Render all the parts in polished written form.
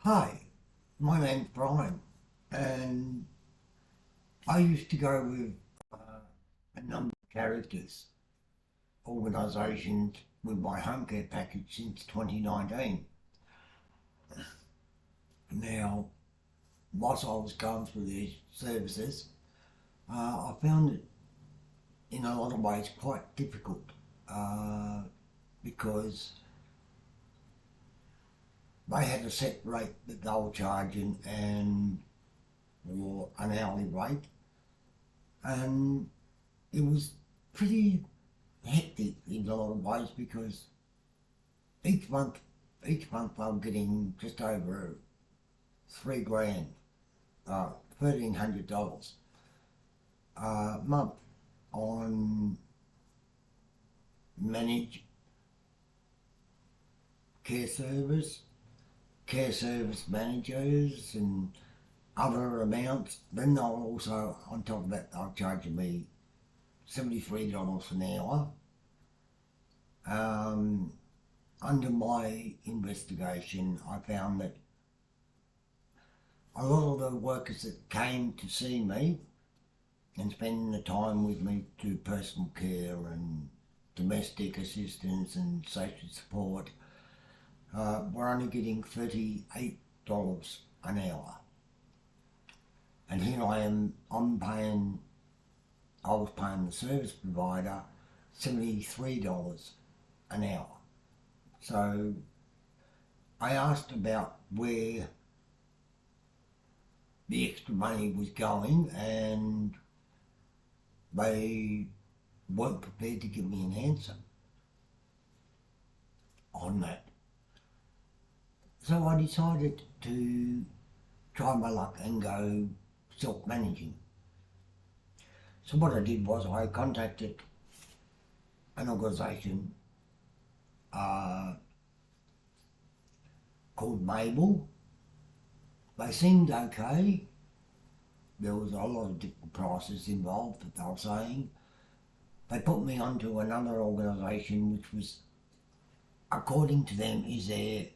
Hi, my name's Brian, and I used to go with a number of characters organisations with my home care package since 2019. Now, whilst I was going through these services, I found it in a lot of ways quite difficult because they had a set rate that they were charging and or an hourly rate, and it was pretty hectic in a lot of ways because each month I'm getting just over $3,000, $1,300 a month on managed care service managers and other amounts. Then they'll also, on top of that, they'll charge me $73 an hour. Under my investigation, I found that a lot of the workers that came to see me and spending the time with me to do personal care and domestic assistance and social support were only getting $38 an hour. And here I am, I was paying the service provider $73 an hour. So I asked about where the extra money was going, and they weren't prepared to give me an answer on that. So I decided to try my luck and go self-managing. So what I did was I contacted an organisation called Mabel. They seemed okay. There was a lot of different prices involved that they were saying. They put me onto another organisation which was, according to them, is their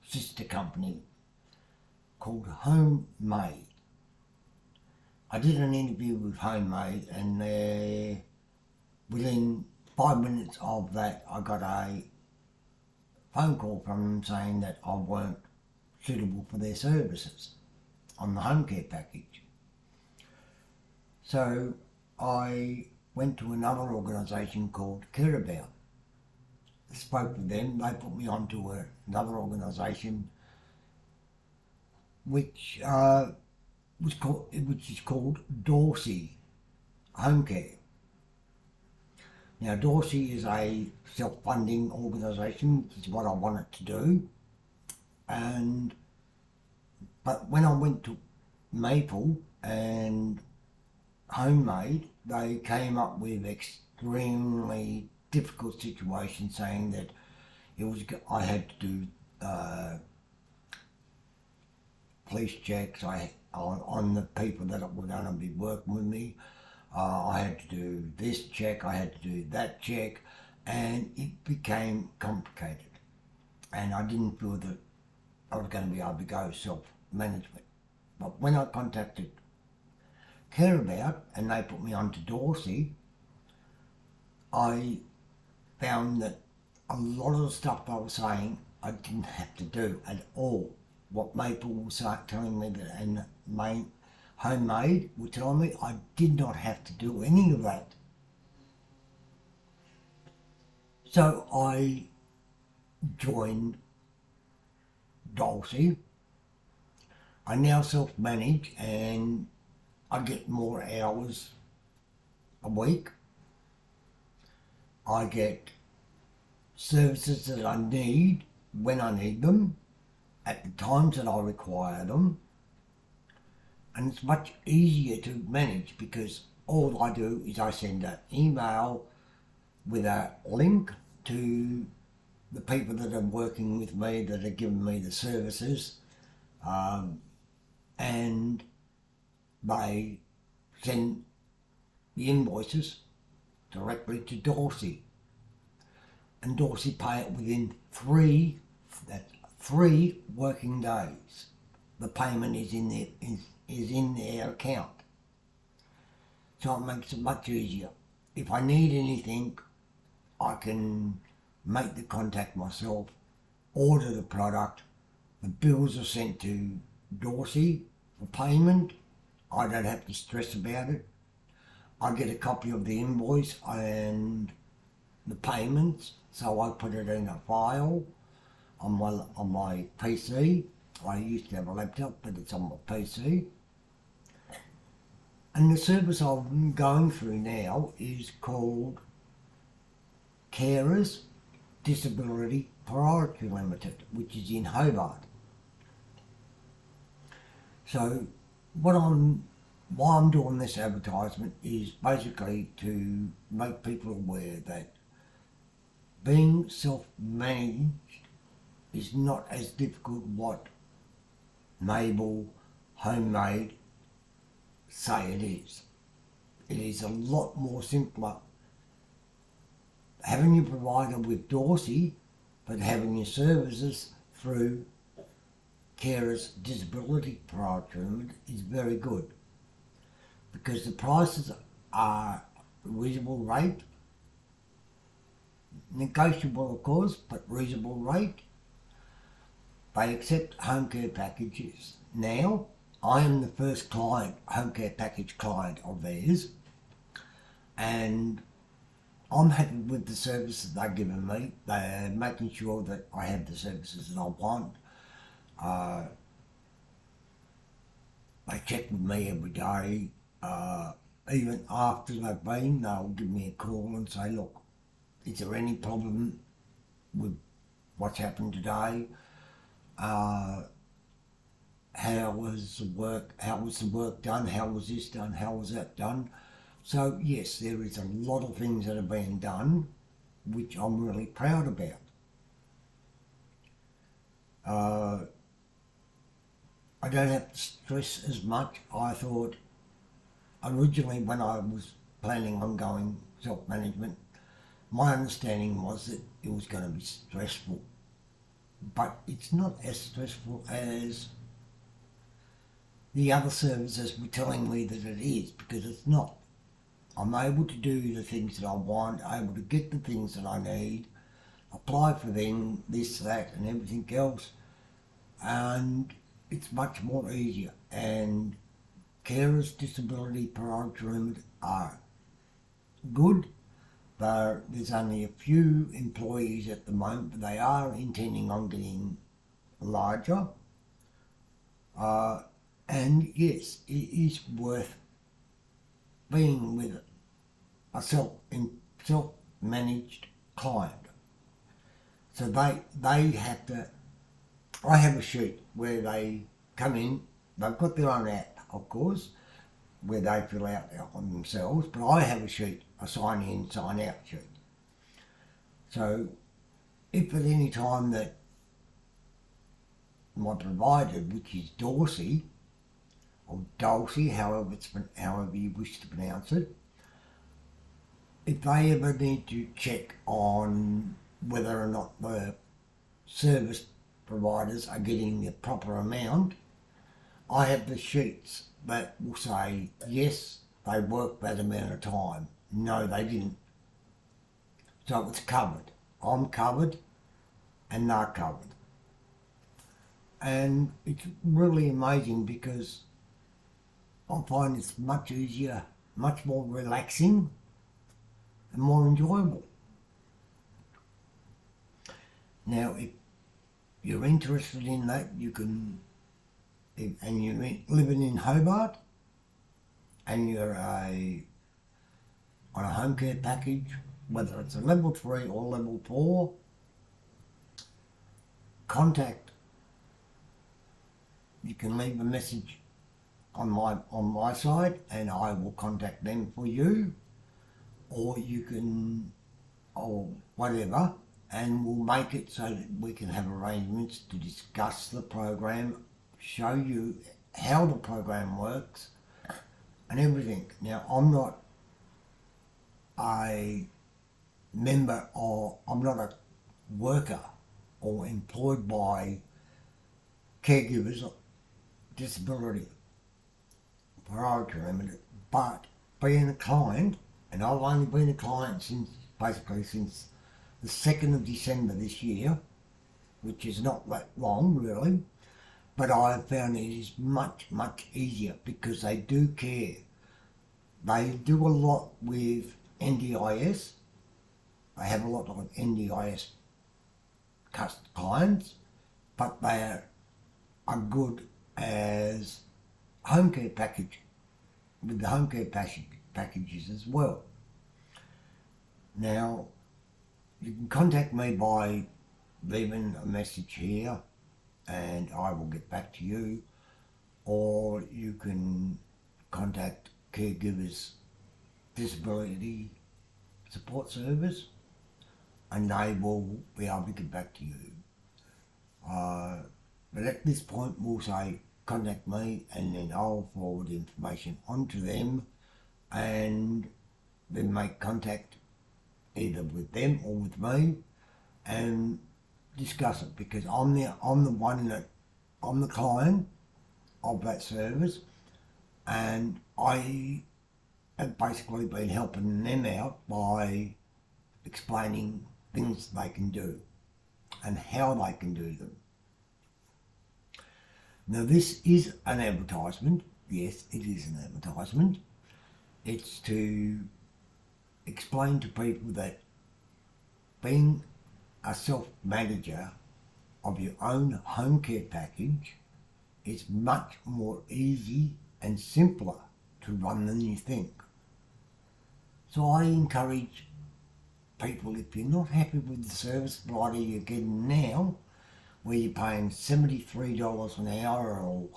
sister company called Homemade. I did an interview with Homemade, and within 5 minutes of that I got a phone call from them saying that I weren't suitable for their services on the home care package. So I went to another organisation called Caregivers. I spoke with them. They put me onto another organisation which is called Dorsey Home Care. Now, Dorsey is a self-funding organisation, which is what I wanted to do. But when I went to Maple and Homemade, they came up with extremely difficult situations, saying that I had to do police checks on the people that were going to be working with me. I had to do this check, I had to do that check, and it became complicated. And I didn't feel that I was going to be able to go self-management. But when I contacted Careabout and they put me onto Dorsey, I found that a lot of the stuff I was saying I didn't have to do at all. What Maple was telling me that, and Homemade were telling me, I did not have to do any of that. So I joined Dorsey. I now self-manage and I get more hours a week. I get services that I need when I need them, at the times that I require them. And it's much easier to manage because all I do is I send an email with a link to the people that are working with me, that are giving me the services, and they send the invoices directly to Dorsey. And Dorsey pay it within 3 working days, the payment is in their account. So it makes it much easier. If I need anything, I can make the contact myself, order the product, the bills are sent to Dorsey for payment. I don't have to stress about it. I get a copy of the invoice and the payments, so I put it in a file on my PC. I used to have a laptop, but it's on my PC. And the service I'm going through now is called Carers Disability Priority Limited, which is in Hobart. So why I'm doing this advertisement is basically to make people aware that being self-managed is not as difficult what Mabel Homemade say it is. It is a lot more simpler having your provider with Dorsey, but having your services through Carers Disability Priority Limited is very good, because the prices are reasonable rate, negotiable of course, but reasonable rate. They accept home care packages. Now, I am the first home care package client of theirs, and I'm happy with the services they're giving me. They're making sure that I have the services that I want. They check with me every day. Even after they've been, they'll give me a call and say, look, is there any problem with what's happened today? How was the work done? How was this done? How was that done? So yes, there is a lot of things that are being done, which I'm really proud about. I don't have to stress as much. I thought originally when I was planning on going self-management, my understanding was that it was going to be stressful. But it's not as stressful as the other services were telling me that it is, because it's not. I'm able to do the things that I want, able to get the things that I need, apply for them, this, that and everything else, and it's much more easier. And Carers Disability Priority Limited are good. There's only a few employees at the moment, but they are intending on getting larger. And yes, it is worth being with a self-managed client. So they have to, I have a sheet where they come in, they've got their own app, of course, where they fill out on themselves, but I have a sheet, a sign in, sign out sheet. So if at any time that my provider, which is Dorsey, or Dulcie, however you wish to pronounce it, if they ever need to check on whether or not the service providers are getting the proper amount, I have the sheets that will say, yes, they worked that amount of time. No, they didn't. So it's covered. I'm covered and they're covered. And it's really amazing because I find it's much easier, much more relaxing and more enjoyable. Now, if you're interested in that, you can, and you're living in Hobart and you're on a home care package, whether it's a level 3 or level 4, you can leave a message on my side and I will contact them for you, or you can, or whatever, and we'll make it so that we can have arrangements to discuss the program, show you how the program works and everything. Now, I'm not a member, or I'm not a worker or employed by Caregivers Disability Limited, but being a client, and I've only been a client since the 2nd of December this year, which is not that long really, but I have found it is much, much easier because they do care. They do a lot with NDIS. They have a lot of NDIS clients, but they are good as home care package, with the home care packages as well. Now, you can contact me by leaving a message here and I will get back to you, or you can contact Caregivers Disability Support Service and they will be able to get back to you. But at this point we'll say contact me and then I'll forward information onto them and then make contact either with them or with me and discuss it, because I'm the client of that service and I have basically been helping them out by explaining things they can do and how they can do them. Now this is an advertisement. Yes, it is an advertisement. It's to explain to people that being a self-manager of your own home care package is much more easy and simpler to run than you think. So I encourage people, if you're not happy with the service provider you're getting now, where you're paying $73 an hour or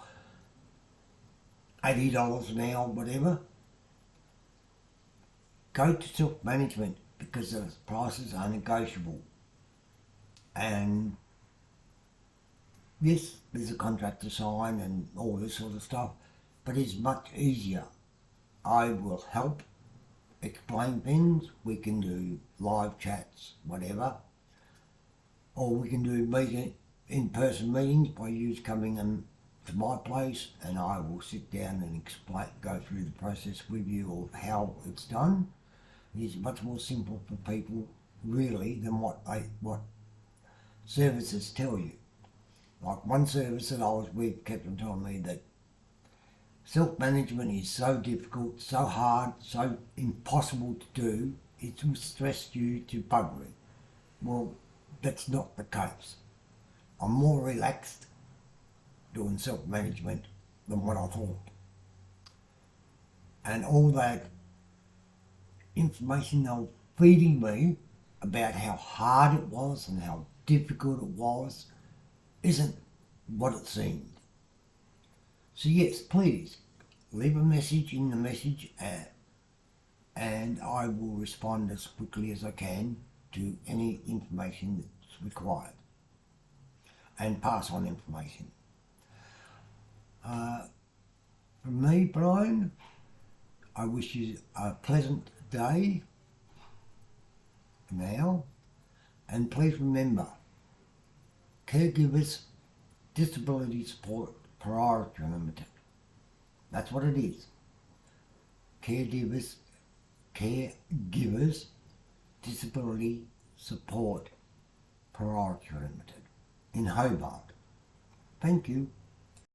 $80 an hour, whatever, go to self-management because the prices are negotiable. And yes, there's a contract to sign and all this sort of stuff, but it's much easier. I will help explain things. We can do live chats, whatever, or we can do in-person meetings by you coming in to my place and I will sit down and go through the process with you of how it's done. It's much more simple for people really than what services tell you. Like one service that I was with kept on telling me that self-management is so difficult, so hard, so impossible to do, it will stress you to buggery. Well, that's not the case. I'm more relaxed doing self-management than what I thought. And all that information they were feeding me about how hard it was and how difficult it was isn't what it seemed. So yes, please leave a message in the message and I will respond as quickly as I can to any information that's required and pass on information. From me, Brian, I wish you a pleasant day now, and please remember, Caregivers Disability Support Priority Limited. That's what it is. Caregivers Disability Support Priority Limited in Hobart. Thank you.